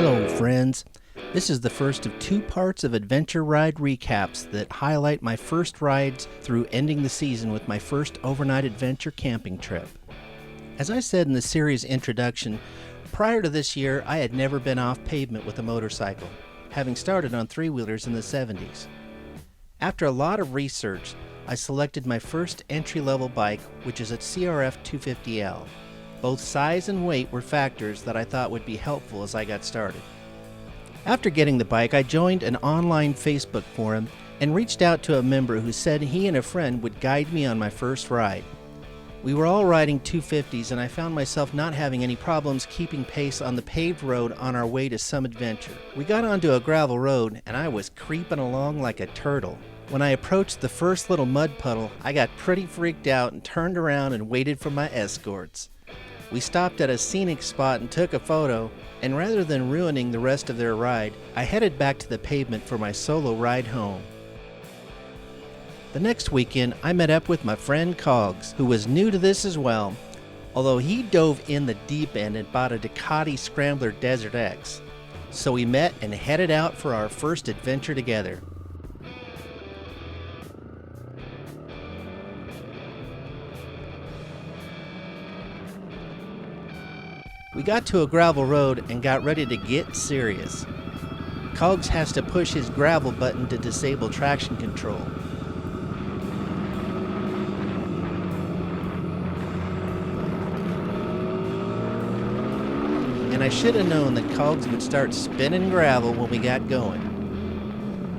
Hello friends, this is the first of two parts of adventure ride recaps that highlight my first rides through ending the season with my first overnight adventure camping trip. As I said in the series introduction, prior to this year I had never been off pavement with a motorcycle, having started on three-wheelers in the 70s. After a lot of research, I selected my first entry-level bike, which is a CRF250L. Both size and weight were factors that I thought would be helpful as I got started. After getting the bike, I joined an online Facebook forum and reached out to a member who said he and a friend would guide me on my first ride. We were all riding 250s and I found myself not having any problems keeping pace on the paved road on our way to some adventure. We got onto a gravel road and I was creeping along like a turtle. When I approached the first little mud puddle, I got pretty freaked out and turned around and waited for my escorts. We stopped at a scenic spot and took a photo, and rather than ruining the rest of their ride, I headed back to the pavement for my solo ride home. The next weekend, I met up with my friend Cogs, who was new to this as well, although he dove in the deep end and bought a Ducati Scrambler Desert X. So we met and headed out for our first adventure together. We got to a gravel road and got ready to get serious. Cogs has to push his gravel button to disable traction control. And I should have known that Cogs would start spinning gravel when we got going.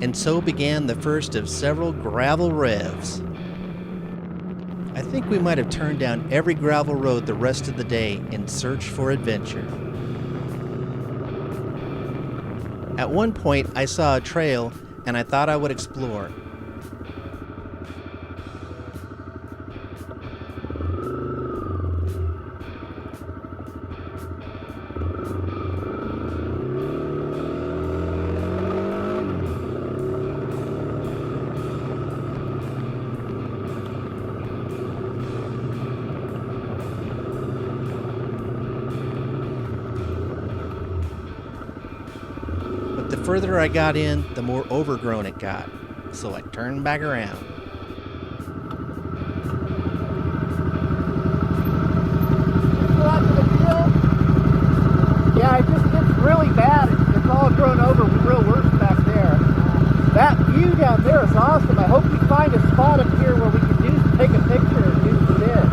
And so began the first of several gravel revs. I think we might have turned down every gravel road the rest of the day in search for adventure. At one point, I saw a trail and I thought I would explore. The further I got in, the more overgrown it got, so I turned back around. Go out to the hill. Yeah, it's really bad. It's all grown over, real worse back there. That view down there is awesome. I hope we find a spot up here where we can take a picture and do some bit.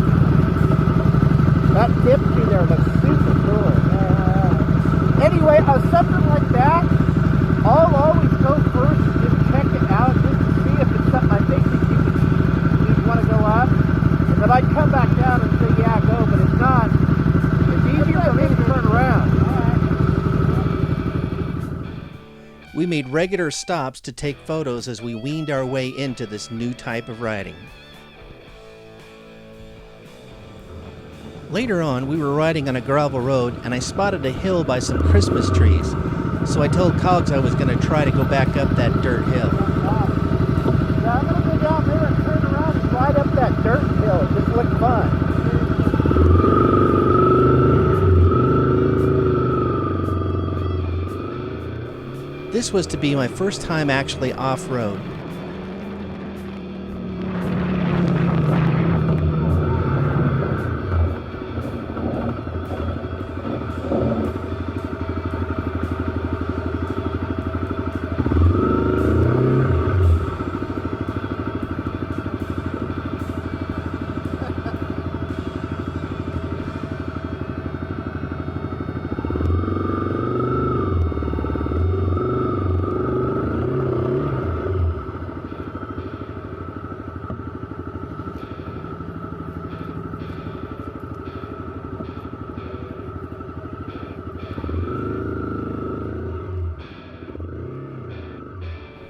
That dip through there looks super cool. Anyway, something like that, I'll always go first and just check it out just to see if it's something I think that you'd want to go up. And then I'd come back down and say, yeah, go, but if not, it's easier for me to turn around. We made regular stops to take photos as we weaned our way into this new type of riding. Later on, we were riding on a gravel road and I spotted a hill by some Christmas trees. So I told Cogs I was going to try to go back up that dirt hill. Yeah, I'm going to go down there and turn around and ride up that dirt hill. It just looked fun. This was to be my first time actually off-road.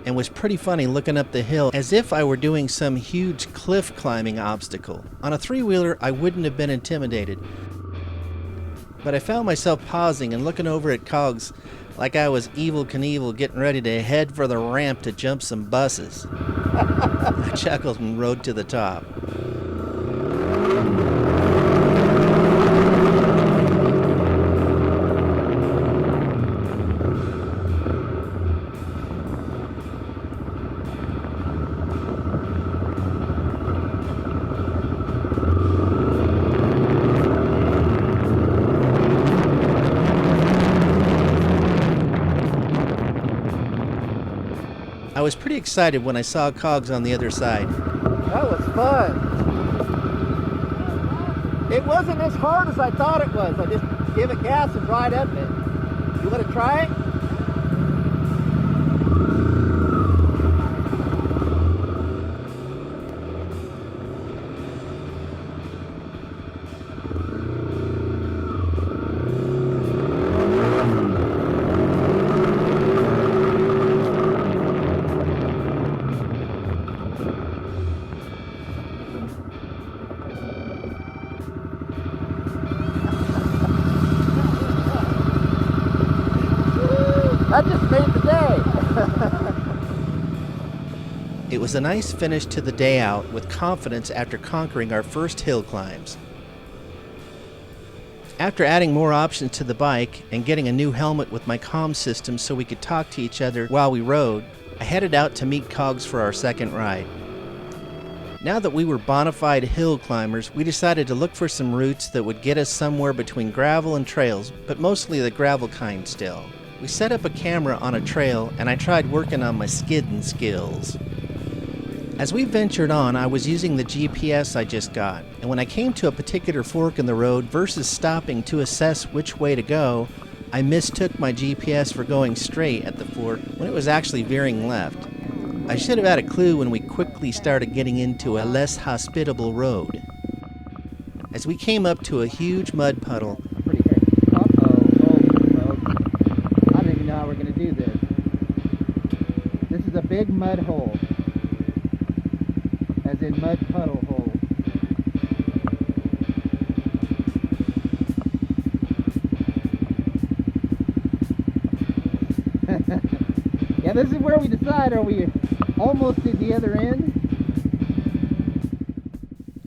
And was pretty funny looking up the hill as if I were doing some huge cliff climbing obstacle. On a three-wheeler, I wouldn't have been intimidated. But I found myself pausing and looking over at Cogs like I was Evel Knievel getting ready to head for the ramp to jump some buses. I chuckled and rode to the top. was pretty excited when I saw Cogs on the other side. That was fun. It wasn't as hard as I thought it was. I just give it gas and ride up it. You want to try it? That just made the day. It was a nice finish to the day out with confidence after conquering our first hill climbs. After adding more options to the bike and getting a new helmet with my comm system so we could talk to each other while we rode, I headed out to meet Cogs for our second ride. Now that we were bona fide hill climbers, we decided to look for some routes that would get us somewhere between gravel and trails, but mostly the gravel kind still. We set up a camera on a trail and I tried working on my skidding skills. As we ventured on, I was using the GPS I just got, and when I came to a particular fork in the road versus stopping to assess which way to go, I mistook my GPS for going straight at the fork when it was actually veering left. I should have had a clue when we quickly started getting into a less hospitable road. As we came up to a huge mud puddle, we're going to do this. This is a big mud hole, as in mud puddle hole. Yeah, this is where we decide, are we almost at the other end?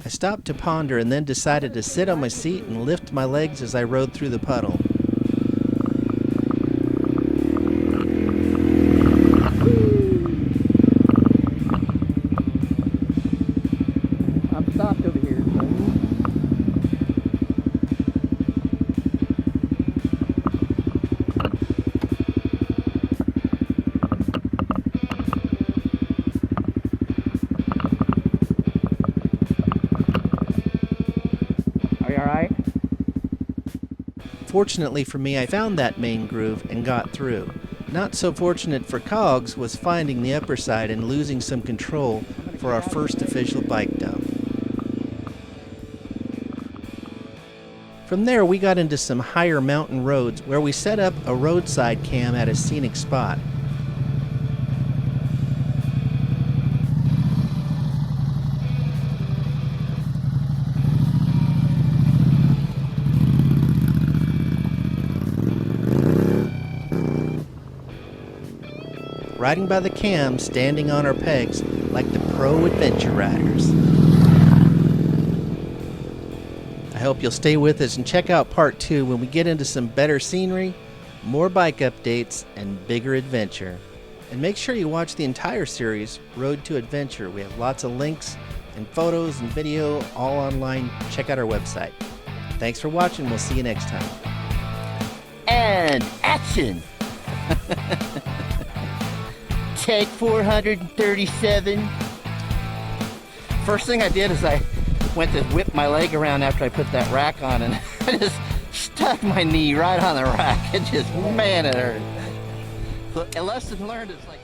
I stopped to ponder and then decided to sit on my seat and lift my legs as I rode through the puddle. Stopped over here. Are you all right? Fortunately for me, I found that main groove and got through. Not so fortunate for Cogs was finding the upper side and losing some control for our first official bike dump. From there, we got into some higher mountain roads where we set up a roadside cam at a scenic spot. Riding by the cam, standing on our pegs like the pro adventure riders. I hope you'll stay with us and check out part 2 when we get into some better scenery, more bike updates, and bigger adventure. And make sure you watch the entire series, Road to Adventure. We have lots of links and photos and video all online. Check out our website. Thanks for watching. We'll see you next time. And action! Take 437. First thing I did is I went to whip my leg around after I put that rack on, and I just stuck my knee right on the rack. It just, man, it hurt. So a lesson learned is like